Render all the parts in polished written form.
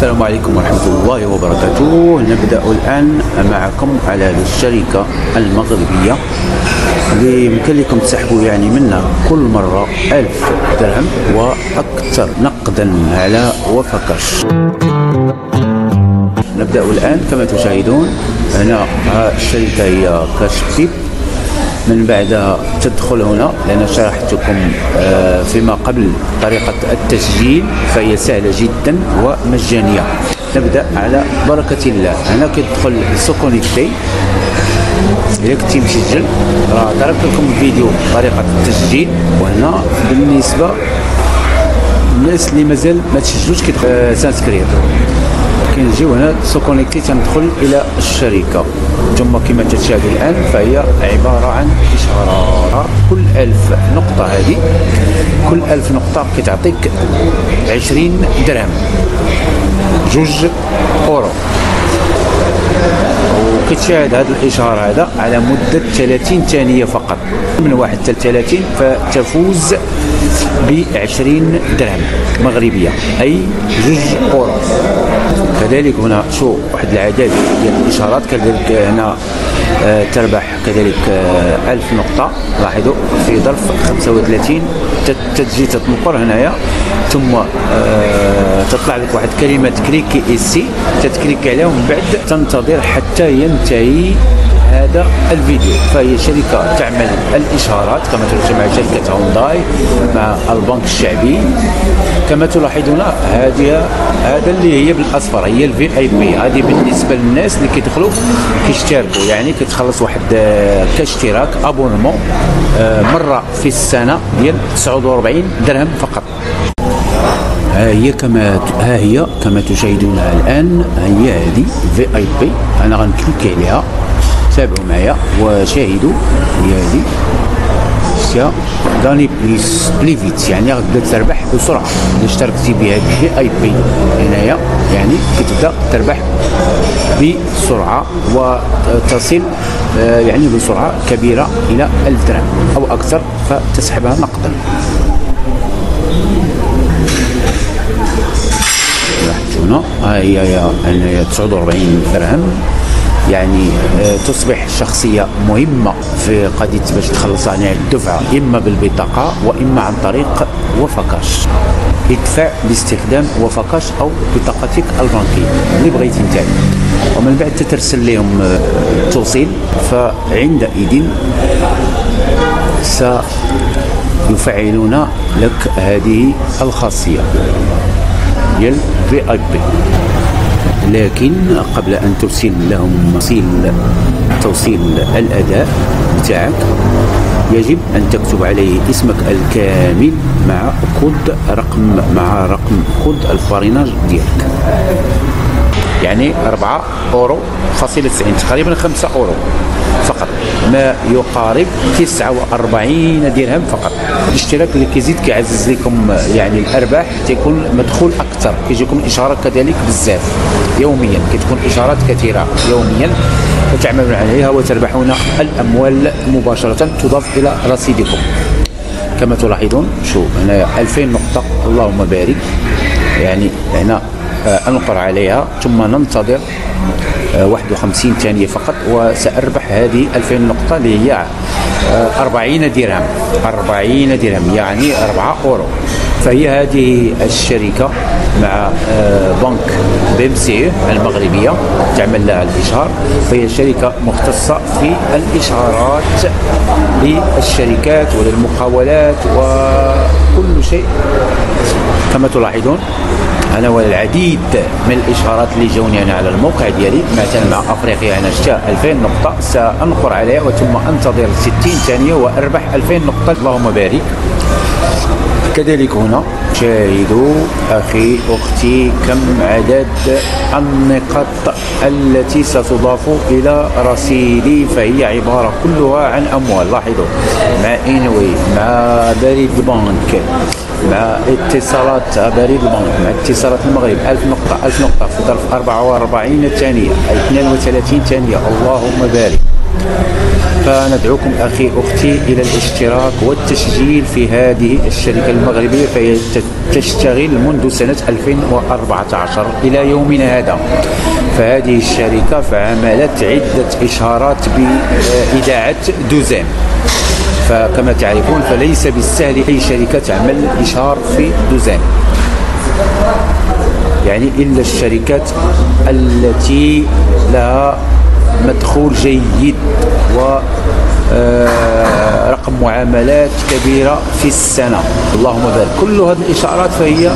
السلام عليكم ورحمة الله وبركاته. نبدأ الآن معكم على الشركة المغربية اللي يمكن لكم تسحبوا يعني منها كل مرة 1000 درهم وأكثر نقدا على وفكاش. نبدأ الآن كما تشاهدون هنا الشركة هي كاشبيب. من بعدها تدخل هنا لأن شرحتكم فيما قبل طريقة التسجيل فهي سهلة جدا ومجانية. نبدأ على بركة الله. هنا كتدخل سوكونيكتي. إذا كنتي مسجل راه تركت لكم الفيديو طريقة التسجيل. وهنا بالنسبة الناس اللي مازال ما تسجلوش كيدخل سانسكرير كنجيو هنا سوكونيكتي تندخل إلى الشركة. ثم كما تشاهدوا الآن فهي عبارة عن إشعارات. كل 1000 نقطة هذه كل 1000 نقطة كتعطيك 20 درهم 2 أورو. وكتشاهد هذا الإشعار هذا على مدة 30 ثانية فقط. من 1 حتى 30 فتفوز ب 20 درهم مغربية أي 2 أورو. كذلك هنا شو واحد العدد ديال الإشارات. كذلك هنا تربح كذلك 1000 نقطة. لاحظوا في ظرف 35 تجي تتنقر هنايا ثم تطلع لك واحد كلمة كليكي إيسي تتكليك عليها ومن بعد تنتظر حتى ينتهي هذا الفيديو. فهي شركة تعمل الإشارات كما تلاحظون مع شركة هونداي مع البنك الشعبي. كما تلاحظون هذا اللي هي بالأصفر هي الفي اي بي. هذه بالنسبة للناس اللي كيدخلوا كيشتركوا يعني كتخلص واحد كاشتراك ابونمون مرة في السنة ديال 49 درهم فقط. ها هي كما تشاهدونها الآن هي هذه في اي بي. أنا غنكليكي عليها تابعوا معايا وشاهدوا. هي هذه غاني بلي فيت يعني غتبدا تربح بسرعه. اذا اشتركتي بهذه في اي بي هنايا يعني كتبدا تربح بسرعه وتصل يعني بسرعه كبيره الى 1000 درهم او اكثر فتسحبها نقدا. هنا هي 49 درهم يعني تصبح شخصية مهمة في قضية باش تخلص عن الدفعة إما بالبطاقة وإما عن طريق وفكاش. ادفع باستخدام وفكاش أو بطاقتك البنكية اللي بغيتي نتاعك ومن بعد تترسل لهم توصيل. فعندئذ سيفعلون لك هذه الخاصية ديال في اي بي. لكن قبل أن ترسل لهم توصيل الأداء بتاعك يجب أن تكتب عليه اسمك الكامل مع رقم كود الفاريناج ديالك يعني 4 أورو فاصلة 90 تقريبا 5 أورو فقط ما يقارب 49 درهم فقط. الاشتراك اللي كيزيد كيعزز لكم يعني الارباح تيكون مدخول اكثر. كيجيكم اشارات كذلك بزاف يوميا كتكون اشارات كثيره يوميا وتعملون عليها وتربحون الاموال مباشره تضاف الى رصيدكم. كما تلاحظون شو هنا 2000 نقطه اللهم بارك يعني هنا انقر عليها ثم ننتظر 51 ثانية فقط وسأربح هذه 2000 نقطة اللي هي 40 درهم 40 درهم يعني 4 أورو. فهي هذه الشركة مع بنك BMC المغربية تعمل لها الإشهار. فهي شركة مختصة في الإشعارات للشركات وللمقاولات وكل شيء. كما تلاحظون أنا والعديد من الإشعارات اللي جاوني أنا على الموقع ديالي مثلا مع أفريقيا هنا شتا 2000 نقطة سأنقر عليها وثم أنتظر 60 ثانية وأربح 2000 نقطة اللهم بارك. كذلك هنا شاهدوا أخي أختي كم عدد النقاط التي ستضاف إلى رصيدي. فهي عبارة كلها عن أموال. لاحظوا مع إنوي مع بريد البنك مع اتصالات بريد البنك مع اتصالات المغرب 1000 نقطة 1000 نقطة في ظرف 44 ثانية أي 32 ثانية اللهم بارك. فندعوكم أخي أختي إلى الاشتراك والتسجيل في هذه الشركة المغربية، فهي تشتغل منذ سنة 2014 إلى يومنا هذا. فهذه الشركة فعملت عدة إشهارات بإذاعة دوزام، فكما تعرفون فليس بالسهل أي شركة تعمل إشهار في دوزام، يعني إلا الشركات التي لها مدخول جيد ورقم معاملات كبيرة في السنة. اللهم بارك. كل هذه الإشعارات فهي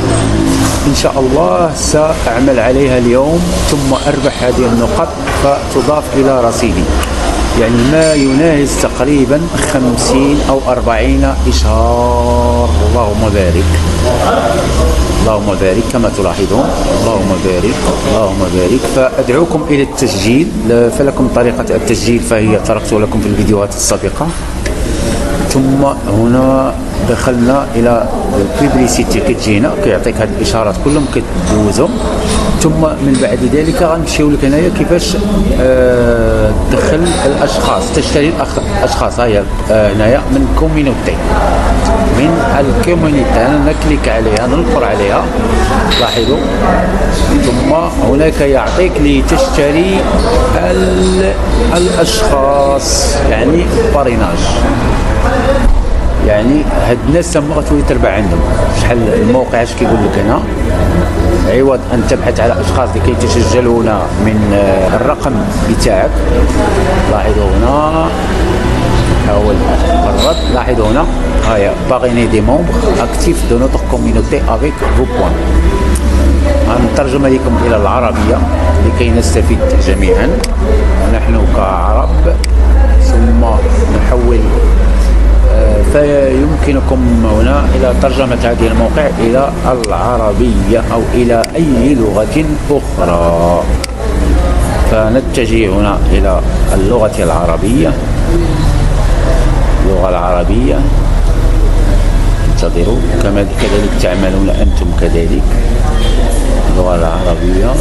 إن شاء الله سأعمل عليها اليوم، ثم أربح هذه النقط فتضاف إلى رصيدي، يعني ما يناهز تقريبا 50 أو 40 إشهار. اللهم بارك، اللهم بارك كما تلاحظون. اللهم بارك، اللهم بارك. فأدعوكم إلى التسجيل، فلكم طريقة التسجيل فهي تركت لكم في الفيديوهات السابقة. ثم هنا دخلنا إلى البيبليسيتي، كتجينا كيعطيك هذه الإشارات كلهم كتدوزهم، ثم من بعد ذلك غنمشيو لك هنايا كيفاش تدخل الأشخاص، تشتري الأشخاص. هيا هنايا من كومينوتي، من الكوميونيتي أنا نكليك عليها، ننقر عليها، لاحظوا. ثم هناك يعطيك لتشتري الأشخاص، يعني باريناج، يعني هاد الناس تما غتولي تربح عندهم. شحال الموقع اش كيقول لك هنا؟ عوض ان تبحث على اشخاص لكي يتسجلون من الرقم بتاعك، لاحظوا هنا، حاول قرب، لاحظوا هنا هيا باغيني دي مومبر اكتيف دو نوتر كوميونيتي افيك فو بوان. غنترجم لكم الى العربيه لكي نستفيد جميعا نحن كعرب، ثم نحول. فيمكنكم هنا إلى ترجمة هذه الموقع إلى العربية أو إلى أي لغة أخرى. فنتجه هنا إلى اللغة العربية، اللغة العربية. انتظروا، كذلك تعملون أنتم كذلك اللغة العربية.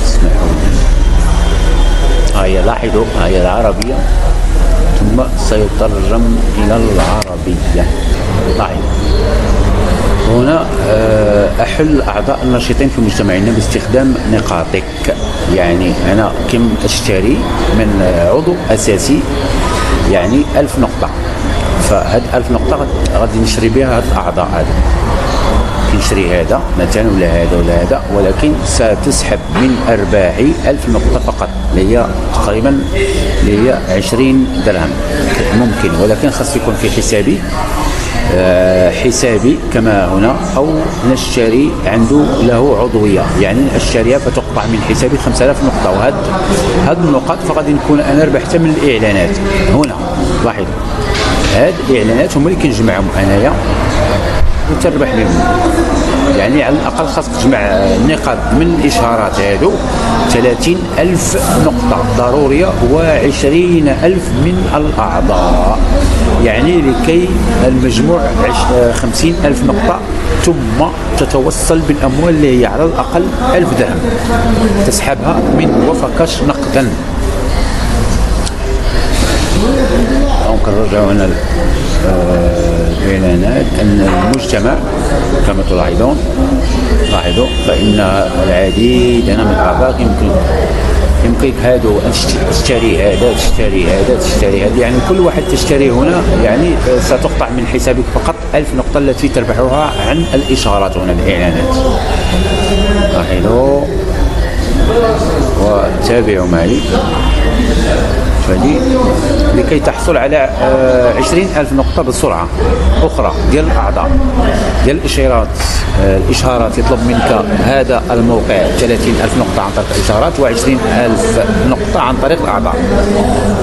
اسمحوا لي، هيا لاحظوا، هيا العربية ثم سيترجم إلى العربية. طيب هنا أحل أعضاء الناشطين في مجتمعنا باستخدام نقاطك، يعني أنا كم أشتري من عضو أساسي يعني 1000 نقطة، فهاد 1000 نقطة غادي نشري بها هاد الأعضاء هذا، نشري هذا مثلا ولا هذا ولا هذا، ولكن ستسحب من أرباحي 1000 نقطة فقط، اللي هي تقريبا اللي هي 20 درهم ممكن، ولكن خاص يكون في حسابي، حسابي كما هنا، أو نشتري عنده له عضوية، يعني اشتريها فتقطع من حسابي 5000 نقطة، وهاد النقط فغادي نكون أنا ربحت من الإعلانات. هنا لاحظوا هاد الإعلانات هما اللي كنجمعهم أنايا وتربح منهم، يعني على الأقل خاصك تجمع نقاط من الإشهارات هادو 30,000 نقطة ضرورية و20,000 من الأعضاء، يعني لكي المجموع 50,000 نقطة، ثم تتوصل بالأموال اللي هي على الأقل 1000 درهم تسحبها من وفكاش نقدا. نرجع هنا الإعلانات. أن المجتمع كما تلاحظون، لاحظوا فإن العديد من الأعضاء يمكنك هادو تشتري هذا، تشتري هذا، تشتري هذا، يعني كل واحد تشتري هنا يعني ستقطع من حسابك فقط 1000 نقطة التي تربحها عن الإشارات هنا الإعلانات. لاحظوا وتابعوا معي. فدي لكي تحصل على 20,000 نقطة بسرعة أخرى ديال الأعضاء ديال الإشهارات. يطلب منك هذا الموقع 30,000 نقطة عن طريق الإشهارات و20,000 نقطة عن طريق الأعضاء.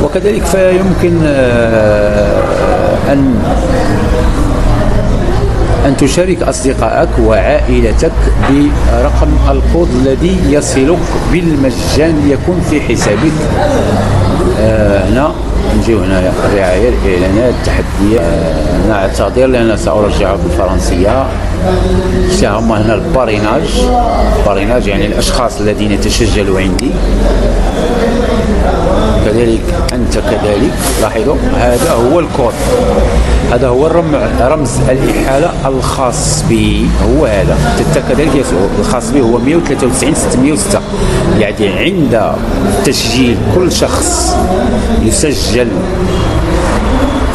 وكذلك فيمكن أن تشارك أصدقائك وعائلتك برقم الكود الذي يصلك بالمجان يكون في حسابك. هنا نجيو هنا الرعاية، الإعلانات، التحديات. نعتذر لأن سأرجعها بالفرنسية. هم هنا الباريناج يعني الأشخاص الذين تسجلوا عندي. كذلك أنت كذلك لاحظوا هذا هو الكود، هذا هو رمز الإحالة الخاص به، هو هذا. أنت كذلك الخاص به هو 193 606. يعني عند تسجيل كل شخص يسجل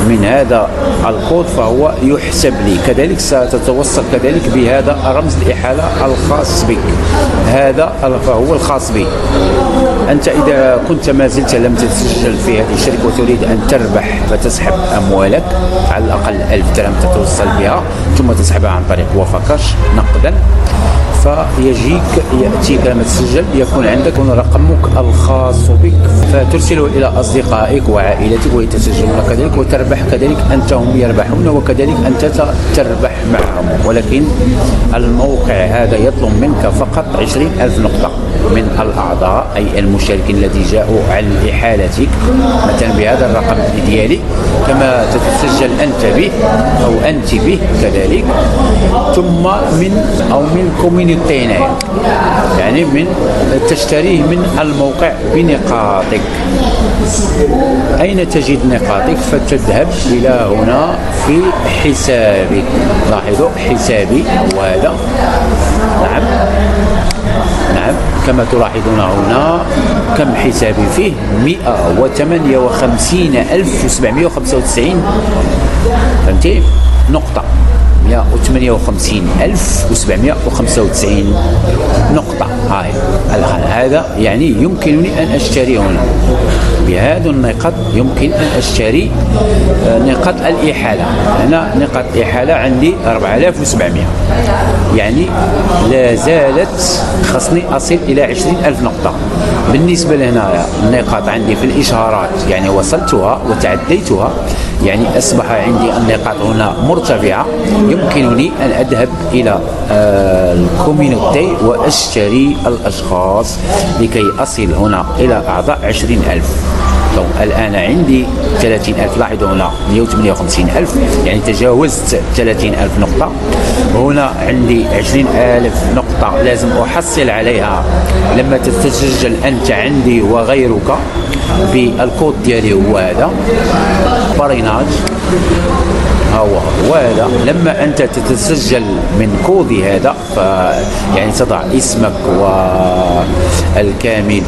من هذا الكود فهو يحسب لي، كذلك ستتوصل كذلك بهذا رمز الإحالة الخاص بك، هذا فهو الخاص بك. أنت إذا كنت ما زلت لم تتسجل في هذه الشركة وتريد أن تربح فتسحب أموالك على الأقل 1000 درهم تتوصل بها ثم تسحبها عن طريق وفاكاش نقدا، يأتيك لما تسجل يكون عندك رقمك الخاص بك فترسله إلى أصدقائك وعائلتك ويتسجلون كذلك وتربح كذلك، أنت هم يربحون وكذلك أنت تربح معهم. ولكن الموقع هذا يطلب منك فقط 20,000 نقطة من الأعضاء أي المشاركين الذين جاءوا على إحالتك مثلا بهذا الرقم ديالي كما تتسجل أنت به أو أنت به كذلك، ثم من كوميونيتي، يعني من تشتريه من الموقع بنقاطك. أين تجد نقاطك؟ فتذهب إلى هنا في حسابك، لاحظوا حسابي وهذا، نعم كما تلاحظون هنا كم حسابي فيه 158,795 فهمتي نقطة، 158,795 نقطة. هذا يعني يمكنني أن أشتري هنا بهذه النقاط، يمكن أن أشتري نقاط الإحالة. هنا نقاط الإحالة عندي 4700، يعني لا زالت خصني أصل إلى 20,000 نقطة. بالنسبة لهنا النقاط عندي في الإشهارات يعني وصلتها وتعديتها، يعني أصبح عندي النقاط هنا مرتفعة، يمكنني أن أذهب إلى الكوميونيتي وأشتري الأشخاص لكي أصل هنا إلى أعضاء 20,000. الآن عندي 30,000، لاحظوا هنا 158,000 يعني تجاوزت 30,000 نقطة. هنا عندي 20,000 نقطة لازم أحصل عليها لما تتسجل أنت عندي وغيرك بالكود ديالي هو هذا باريناج، هو هذا. لما أنت تتسجل من كودي هذا يعني تضع اسمك والكامل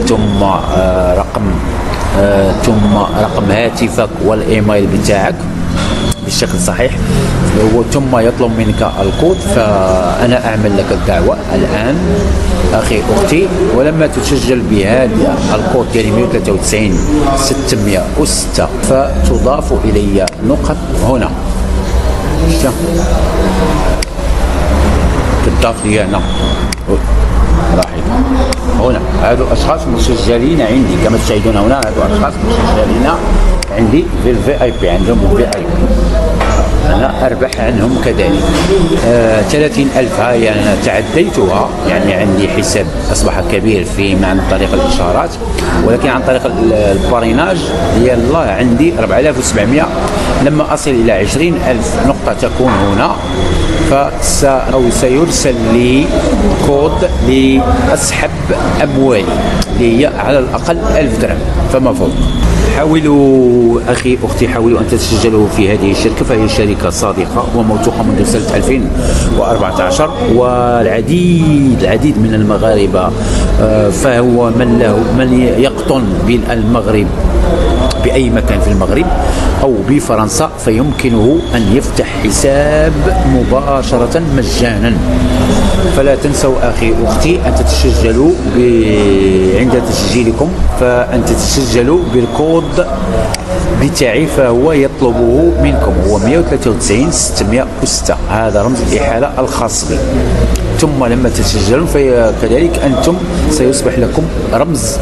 ثم رقم هاتفك والايميل بتاعك بالشكل صحيح، ثم يطلب منك الكود. فأنا أعمل لك الدعوة الآن أخي أختي، ولما تسجل بهذا الكود ديالي 193,606 فتضاف إلي نقط هنا، تضاف لي هنا، لاحظ هنا هذو أشخاص مسجلين عندي كما تشاهدون هنا، هذو أشخاص مسجلين عندي في VIP، عندهم VIP أنا أربح عنهم كذلك. 30,000 هاي أنا تعديتها، يعني عندي حساب أصبح كبير عن طريق الإشارات، ولكن عن طريق الباريناج يلا عندي 4700. لما أصل إلى 20,000 نقطة تكون هنا سيرسل لي كود لأسحب أموالي اللي هي على الأقل 1000 درهم فما فوق. حاولوا أخي أختي، حاولوا أن تتسجلوا في هذه الشركة، فهي شركة صادقة وموثوقة منذ سنة 2014، والعديد من المغاربة، فهو من يقطن بالمغرب بأي مكان في المغرب أو بفرنسا فيمكنه أن يفتح حساب مباشرة مجانا. فلا تنسوا أخي أختي أن تتسجلوا عند تسجيلكم، فأن تتسجلوا بالكود بتاعي فهو يطلبه منكم، هو 193,606، هذا رمز الإحالة الخاص بي. ثم لما تسجلون فكذلك أنتم سيصبح لكم رمز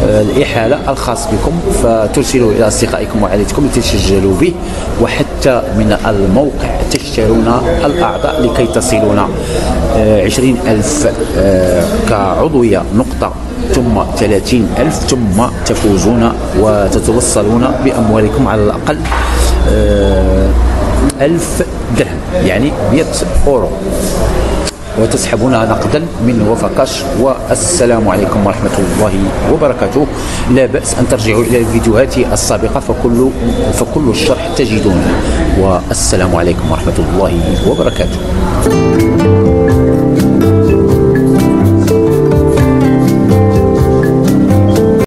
الإحالة الخاص بكم، فترسلوا إلى أصدقائكم وعائلتكم لتسجلوا به، وحتى من الموقع تشترون الأعضاء لكي تصلون 20,000 كعضوية نقطة، ثم 30,000، ثم تفوزون وتتوصلون بأموالكم على الأقل 1000 درهم، يعني 100 أورو. وتسحبونها نقدا من وفاكاش. والسلام عليكم ورحمة الله وبركاته. لا بأس أن ترجعوا إلى الفيديوهات السابقة فكل الشرح تجدونه. والسلام عليكم ورحمة الله وبركاته.